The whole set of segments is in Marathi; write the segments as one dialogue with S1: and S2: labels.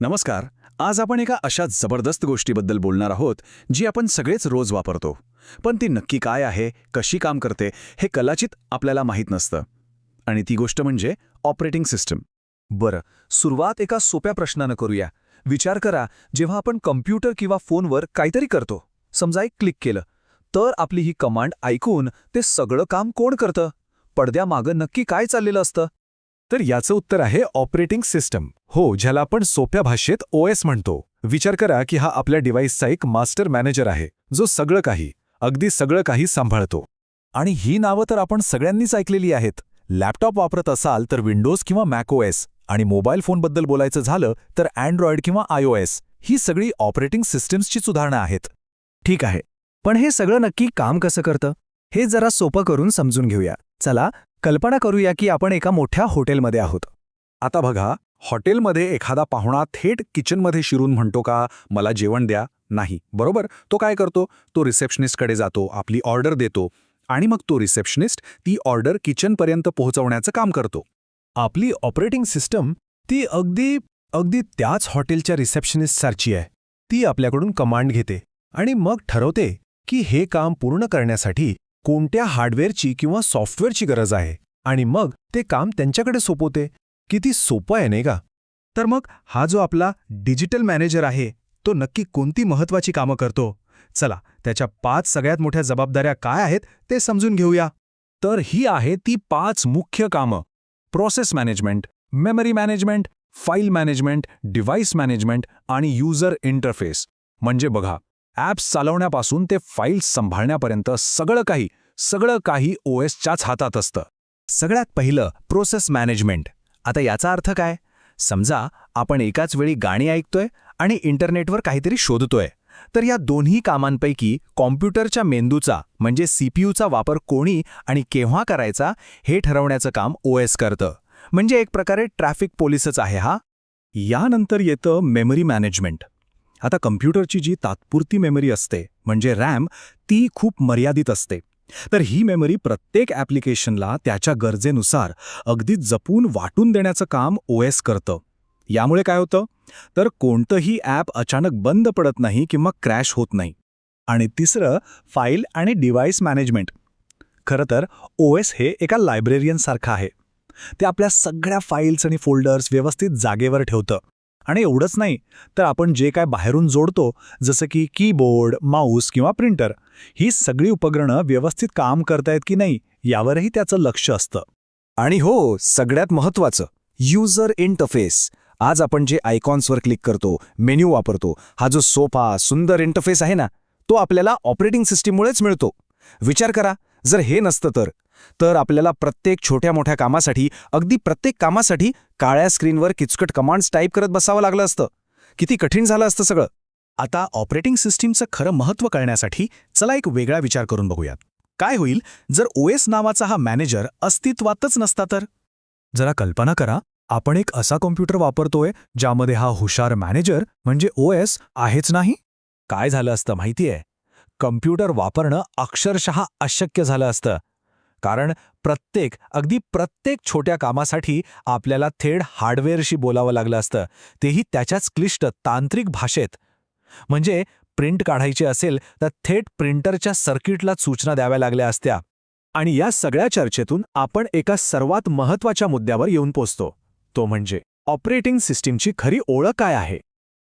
S1: नमस्कार. आज आपण एका अशा जबरदस्त गोष्टीबद्दल बोलणार आहोत जी आपण सगळेच रोज वापरतो. पण ती नक्की काय आहे, कशी काम करते, हे कदाचित आपल्याला माहीत नसतं. आणि ती गोष्ट म्हणजे ऑपरेटिंग सिस्टम.
S2: बरं, सुरुवात एका सोप्या प्रश्नानं करूया. विचार करा, जेव्हा आपण कम्प्युटर किंवा फोनवर काहीतरी करतो, समजा एक क्लिक केलं, तर आपली ही कमांड ऐकून ते सगळं काम कोण करतं? पडद्यामागं नक्की काय चाललेलं असतं?
S3: तर याचं उत्तर आहे ऑपरेटिंग सिस्टम. हो, ज्याला आपण सोप्या भाषेत OS म्हणतो. विचार करा की हा आपल्या डिव्हाइसचा एक मास्टर मॅनेजर आहे, जो सगळं काही, अगदी सगळं काही सांभाळतो. आणि ही नावं तर आपण सगळ्यांनीच ऐकलेली आहेत. लॅपटॉप वापरत असाल तर विंडोज किंवा macOS, आणि मोबाईल फोनबद्दल बोलायचं झालं तर अँड्रॉइड किंवा iOS. ही सगळी ऑपरेटिंग सिस्टम्सचीच उदाहरणं आहेत.
S2: ठीक आहे, पण हे सगळं नक्की काम कसं करतं? हे जरा सोपं करून समजून घेऊया. चला, कल्पना करूया की आपण एका मोठ्या हॉटेलमध्ये आहोत.
S3: आता बघा, हॉटेलमध्ये एखादा पाहुणा थेट किचनमध्ये शिरून म्हणतो का, मला जेवण द्या? नाही, बरोबर. तो काय करतो? तो रिसेप्शनिस्टकडे जातो, आपली ऑर्डर देतो, आणि मग तो रिसेप्शनिस्ट ती ऑर्डर किचनपर्यंत पोहोचवण्याचं काम करतो.
S2: आपली ऑपरेटिंग सिस्टम ती अगदी त्याच हॉटेलच्या रिसेप्शनिस्टसारखी आहे. ती आपल्याकडून कमांड घेते आणि मग ठरवते की हे काम पूर्ण करण्यासाठी कोणत्या हार्डवेअरची किंवा सॉफ्टवेअरची गरज आहे, आणि मग ते काम त्यांच्याकडे सोपवते. किती सोपं आहे नाही का? तर मग हा जो आपला डिजिटल मॅनेजर आहे, तो नक्की कोणती महत्त्वाची कामं करतो? चला, त्याच्या 5 सगळ्यात मोठ्या जबाबदाऱ्या काय आहेत ते समजून घेऊया.
S3: तर ही आहे ती 5 मुख्य कामं: process management, memory management, file management, device management आणि युजर इंटरफेस. म्हणजे बघा, ॲप्स चालवण्यापासून ते फाईल्स सांभाळण्यापर्यंत सगळं काही OSच्याच हातात असतं.
S2: सगळ्यात पहिलं प्रोसेस मॅनेजमेंट. आता याचा अर्थ काय? समजा आपण एकाच वेळी गाणी ऐकतोय आणि इंटरनेटवर काहीतरी शोधतोय, तर या दोन्ही कामांपैकी कॉम्प्युटरच्या मेंदूचा म्हणजे CPUचा वापर कोणी आणि केव्हा करायचा हे ठरवण्याचं काम OS करतं. म्हणजे एक प्रकारे ट्रॅफिक पोलिसच आहे हा.
S3: यानंतर येतं मेमरी मॅनेजमेंट. आता कम्प्युटरची जी तात्पुरती मेमरी असते म्हणजे रॅम, ती खूप मर्यादित असते. तर ही मेमरी प्रत्येक ॲप्लिकेशनला त्याच्या गरजेनुसार अगदी जपून वाटून देण्याचं काम OS करतं. यामुळे काय होतं? तर कोणतंही ॲप अचानक बंद पडत नाही किंवा क्रॅश होत नाही.
S2: आणि तिसरं फाईल आणि डिव्हाइस मॅनेजमेंट. खरं तर OS हे एका लायब्रेरियनसारखं आहे. ते आपल्या सगळ्या फाईल्स आणि फोल्डर्स व्यवस्थित जागेवर ठेवतं. आणि एवढंच नाही, तर आपण जे काय बाहेरून जोडतो, जसं की कीबोर्ड, माऊस किंवा प्रिंटर, ही सगळी उपकरणं व्यवस्थित काम करतायत की नाही यावरही त्याचं लक्ष असतं.
S3: आणि हो, सगळ्यात महत्त्वाचं, युजर इंटरफेस. आज आपण जे आयकॉन्सवर क्लिक करतो, मेन्यू वापरतो, हा जो सोपा, सुंदर इंटरफेस आहे ना, तो आपल्याला ऑपरेटिंग सिस्टीममुळेच मिळतो. विचार करा, जर हे नसतं तर आपल्याला प्रत्येक छोट्या-मोठ्या कामासाठी, अगदी प्रत्येक कामासाठी काळ्या स्क्रीनवर किचकट कमांड्स टाईप करत बसावं लागलं असतं. किती कठीण झालं असतं सगळं.
S2: आता ऑपरेटिंग सिस्टीमचं खरं महत्त्व कळण्यासाठी चला एक वेगळा विचार करून बघूयात. काय होईल जर OS नावाचा हा मॅनेजर अस्तित्वातच नसता तर? जरा कल्पना करा, आपण एक असा कॉम्प्युटर वापरतोय ज्यामध्ये हा हुशार मॅनेजर म्हणजे OS आहेच नाही. काय झालं असतं माहितीये? कम्प्युटर वापरणं अक्षरशः अशक्य झालं असतं. कारण अगदी प्रत्येक छोट्या कामासाठी आपल्याला थेट हार्डवेअरशी बोलावं लागलं असतं, तेही त्याच्याच क्लिष्ट तांत्रिक भाषेत. म्हणजे प्रिंट काढायची असेल तर थेट प्रिंटरच्या सर्किटला सूचना द्याव्या लागल्या असत्या. आणि या सगळ्या चर्चेतून आपण एका सर्वात महत्त्वाच्या मुद्द्यावर येऊन पोचतो, तो म्हणजे ऑपरेटिंग सिस्टीमची खरी ओळख काय आहे.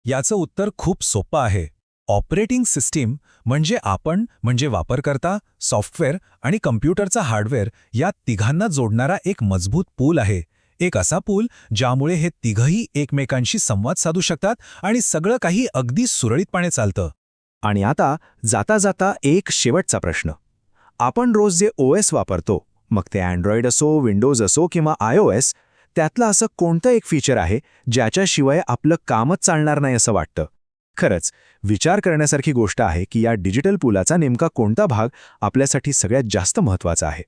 S3: याचं उत्तर खूप सोपं आहे. ऑपरेटिंग सिस्टीम म्हणजे वापरकर्ता, सॉफ्टवेअर आणि कम्प्युटरचा हार्डवेअर या तिघांना जोडणारा एक मजबूत पूल आहे. एक असा पूल ज्यामुळे हे तिघही एकमेकांशी संवाद साधू शकतात आणि सगळं काही अगदी सुरळीतपणे चालतं.
S2: आणि आता जाता जाता एक शेवटचा प्रश्न. आपण रोज जे OS वापरतो, मग ते अँड्रॉइड असो, विंडोज असो किंवा iOS, त्यातलं असं कोणतं एक फीचर आहे ज्याच्याशिवाय आपलं कामच चालणार नाही असं वाटतं? खरंच विचार करण्यासारखी गोष्ट आहे की या डिजिटल पुलाचा नेमका कोणता भाग आपल्यासाठी सगळ्यात जास्त महत्त्वाचा आहे.